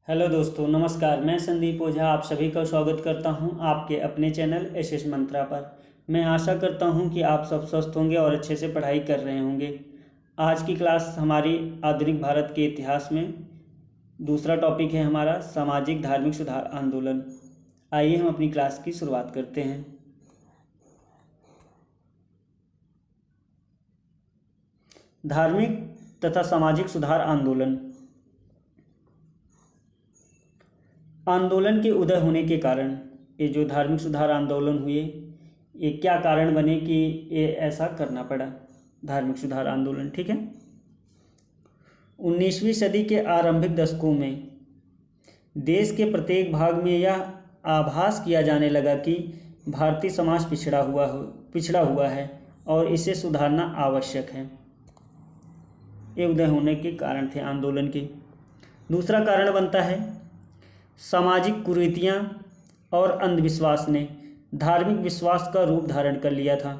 Hello दोस्तों, नमस्कार। मैं संदीप ओझा आप सभी का स्वागत करता हूं आपके अपने चैनल एसएस मंत्रा पर। मैं आशा करता हूं कि आप सब स्वस्थ होंगे और अच्छे से पढ़ाई कर रहे होंगे। आज की क्लास हमारी आधुनिक भारत के इतिहास में दूसरा टॉपिक है हमारा सामाजिक धार्मिक सुधार आंदोलन। आइए हम अपनी क्लास की शुरुआत करते हैं। धार्मिक तथा सामाजिक सुधार आंदोलन। आंदोलन के उदय होने के कारण ये जो धार्मिक सुधार आंदोलन हुए, ये क्या कारण बने कि ये ऐसा करना पड़ा धार्मिक सुधार आंदोलन। ठीक है, 19वीं सदी के आरंभिक दशकों में देश के प्रत्येक भाग में यह आभास किया जाने लगा कि भारतीय समाज पिछड़ा हुआ है और इसे सुधारना आवश्यक है। ये उदय होने के कारण थे आंदोलन के। दूसरा कारण बनता है सामाजिक कुरीतियाँ और अंधविश्वास ने धार्मिक विश्वास का रूप धारण कर लिया था।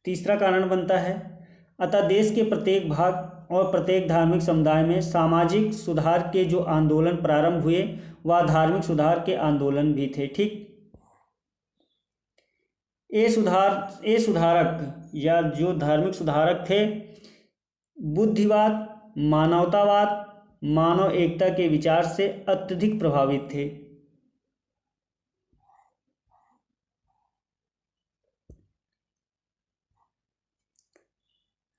तीसरा कारण बनता है अतः देश के प्रत्येक भाग और प्रत्येक धार्मिक समुदाय में सामाजिक सुधार के जो आंदोलन प्रारंभ हुए वह धार्मिक सुधार के आंदोलन भी थे। ठीक, ये सुधारक या जो धार्मिक सुधारक थे बुद्धिवाद, मानवतावाद, मानव एकता के विचार से अत्यधिक प्रभावित थे।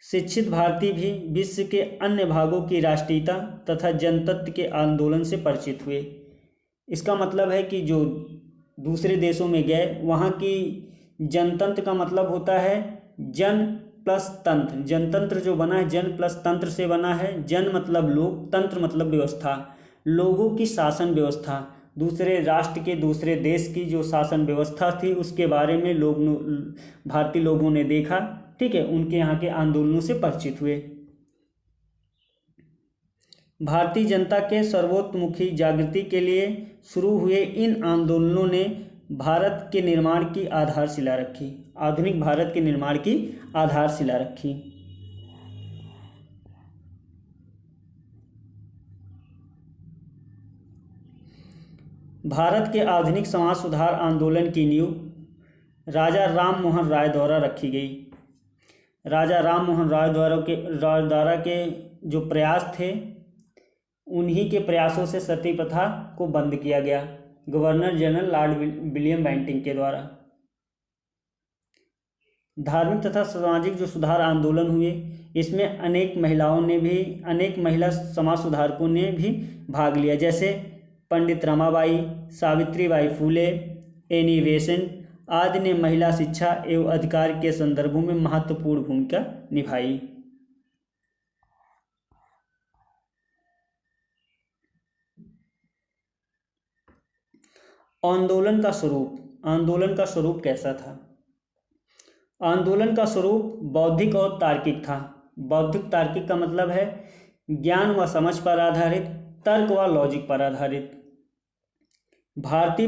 शिक्षित भारतीय भी विश्व के अन्य भागों की राष्ट्रीयता तथा जनतंत्र के आंदोलन से परिचित हुए। इसका मतलब है कि जो दूसरे देशों में गए वहाँ की जनतंत्र का मतलब होता है जन प्लस तंत्र। जनतंत्र जो बना है जन प्लस तंत्र से बना है। जन मतलब लोग, तंत्र मतलब व्यवस्था, लोगों की शासन व्यवस्था। दूसरे राष्ट्र के, दूसरे देश की जो शासन व्यवस्था थी उसके बारे में भारतीय लोगों ने देखा। ठीक है, उनके यहाँ के आंदोलनों से परिचित हुए। भारतीय जनता के सर्वतोमुखी जागृति के लिए शुरू हुए इन आंदोलनों ने भारत के निर्माण की आधारशिला रखी, आधुनिक भारत के निर्माण की आधारशिला रखी। भारत के आधुनिक समाज सुधार आंदोलन की नींव राजा राम मोहन राय द्वारा रखी गई। राजा राम मोहन राय द्वारा के जो प्रयास थे उन्हीं के प्रयासों से सती प्रथा को बंद किया गया governor general Lord William Bentinck के द्वारा। धार्मिक तथा सामाजिक जो सुधार आंदोलन हुए इसमें अनेक महिला समाज सुधारकों ने भी भाग लिया, जैसे पंडित रमाबाई, सावित्रीबाई फूले, एनी बेसेंट आदि ने महिला शिक्षा एवं अधिकार के संदर्भों में महत्वपूर्ण भूमिका निभाई। आंदोलन का स्वरूप कैसा था? आंदोलन का स्वरूप बौद्धिक और तार्किक था। बौद्धिक तार्किक का मतलब है ज्ञान व समझ पर आधारित, तर्क व लॉजिक पर आधारित। भारतीय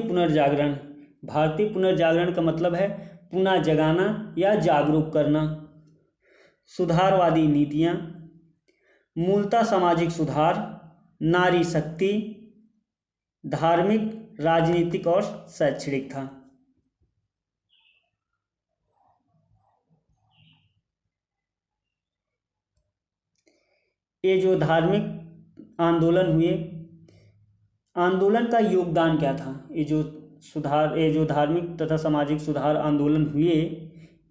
पुनर्जागरण का मतलब है पुनः जगाना या जागरूक करना। सुधारवादी नीतियाँ, मूलतः सामाजिक सुधार, नारी शक्ति, धार्मिक, राजनीतिक और शैक्षणिक था। ये जो धार्मिक आंदोलन हुए, आंदोलन का योगदान क्या था? ये जो धार्मिक तथा सामाजिक सुधार आंदोलन हुए,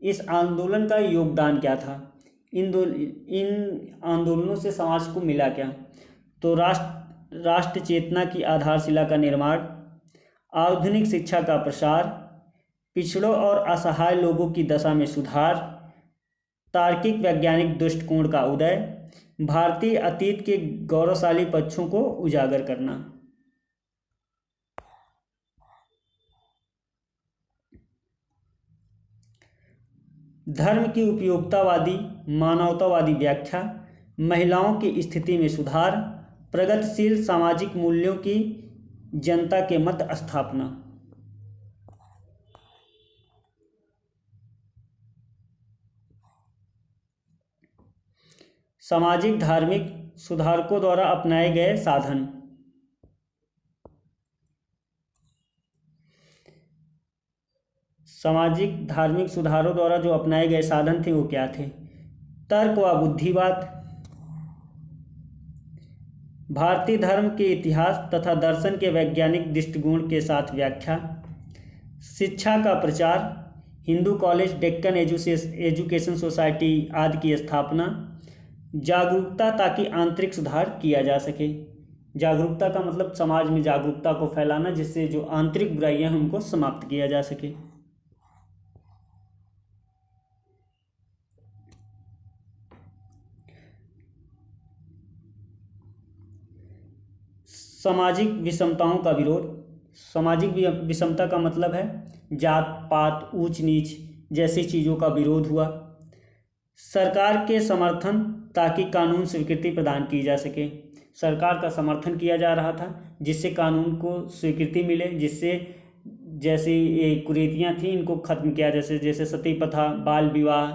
इस आंदोलन का योगदान क्या था? इन आंदोलनों से समाज को मिला क्या? तो राष्ट्र चेतना की आधारशिला का निर्माण, आधुनिक शिक्षा का प्रसार, पिछड़ों और असहाय लोगों की दशा में सुधार, तार्किक वैज्ञानिक दृष्टिकोण का उदय, भारतीय अतीत के गौरवशाली पक्षों को उजागर करना। धर्म की उपयोगितावादी मानवतावादी व्याख्या, महिलाओं की स्थिति में सुधार, प्रगतिशील सामाजिक मूल्यों की जनता के मध्य स्थापना। सामाजिक धार्मिक सुधारकों द्वारा अपनाए गए साधन। सामाजिक धार्मिक सुधारों द्वारा जो अपनाए गए साधन थे वो क्या थे? तर्क व बुद्धिवाद, भारतीय धर्म के इतिहास तथा दर्शन के वैज्ञानिक दृष्टिकोण के साथ व्याख्या, शिक्षा का प्रचार, Hindu college, Deccan education society आदि की स्थापना, जागरूकता ताकि आंतरिक सुधार किया जा सके। जागरूकता का मतलब समाज में जागरूकता को फैलाना, जिससे जो आंतरिक बुराइयां हैं उनको समाप्त किया जा सके। सामाजिक विषमताओं का विरोध। सामाजिक विषमता का मतलब है जात पात ऊंच नीच जैसी चीज़ों का विरोध हुआ। सरकार के समर्थन ताकि कानून स्वीकृति प्रदान की जा सके। सरकार का समर्थन किया जा रहा था जिससे कानून को स्वीकृति मिले, जिससे जैसे ये कुरीतियाँ थी इनको खत्म किया, जैसे सती प्रथा, बाल विवाह,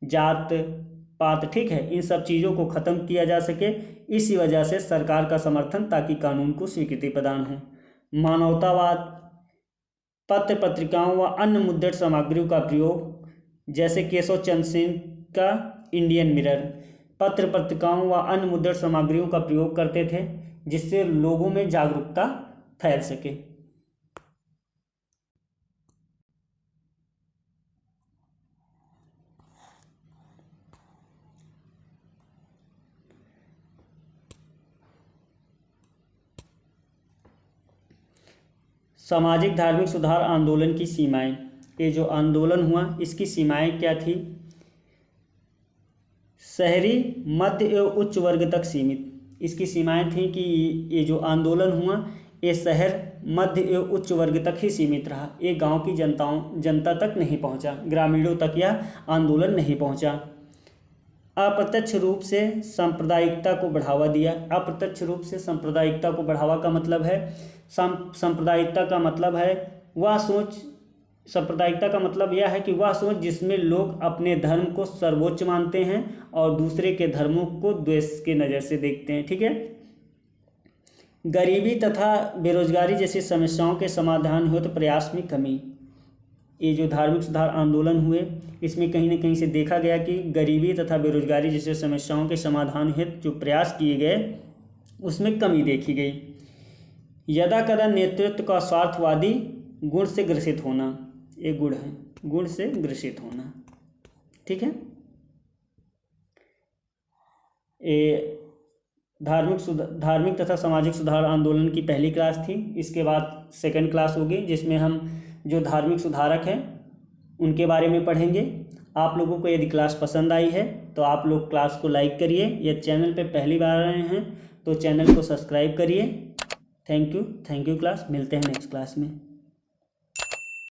जात पात, ठीक है, इन सब चीज़ों को ख़त्म किया जा सके। इसी वजह से सरकार का समर्थन ताकि कानून को स्वीकृति प्रदान हो। मानवतावाद, पत्र पत्रिकाओं व अन्य मुद्रित सामग्रियों का प्रयोग, जैसे केशव चंद्र सेन का इंडियन मिरर, पत्र पत्रिकाओं व अन्य मुद्रित सामग्रियों का प्रयोग करते थे जिससे लोगों में जागरूकता फैल सके। सामाजिक धार्मिक सुधार आंदोलन की सीमाएं। ये जो आंदोलन हुआ इसकी सीमाएं क्या थी? शहरी, मध्य एवं उच्च वर्ग तक सीमित। इसकी सीमाएं थी कि ये जो आंदोलन हुआ ये शहर, मध्य एवं उच्च वर्ग तक ही सीमित रहा। ये गांव की जनता तक नहीं पहुंचा, ग्रामीणों तक यह आंदोलन नहीं पहुंचा। अप्रत्यक्ष रूप से सांप्रदायिकता को बढ़ावा दिया। अप्रत्यक्ष रूप से सांप्रदायिकता को बढ़ावा का मतलब है, सांप्रदायिकता का मतलब है वह सोच, सांप्रदायिकता का मतलब यह है कि वह सोच जिसमें लोग अपने धर्म को सर्वोच्च मानते हैं और दूसरे के धर्मों को द्वेष के नज़र से देखते हैं, ठीक है। गरीबी तथा बेरोजगारी जैसी समस्याओं के समाधान हेतु प्रयास में कमी। ये जो धार्मिक सुधार आंदोलन हुए इसमें कहीं न कहीं से देखा गया कि गरीबी तथा बेरोजगारी जैसे समस्याओं के समाधान हेतु जो प्रयास किए गए उसमें कमी देखी गई। यदा कदा नेतृत्व का स्वार्थवादी गुण से ग्रसित होना, एक गुण है, गुण से ग्रसित होना, ठीक है। ये धार्मिक तथा सामाजिक सुधार आंदोलन की पहली क्लास थी। इसके बाद सेकंड क्लास होगी जिसमें हम जो धार्मिक सुधारक हैं उनके बारे में पढ़ेंगे। आप लोगों को यदि क्लास पसंद आई है तो आप लोग क्लास को लाइक करिए, या चैनल पे पहली बार आए हैं तो चैनल को सब्सक्राइब करिए। थैंक यू क्लास, मिलते हैं नेक्स्ट क्लास में।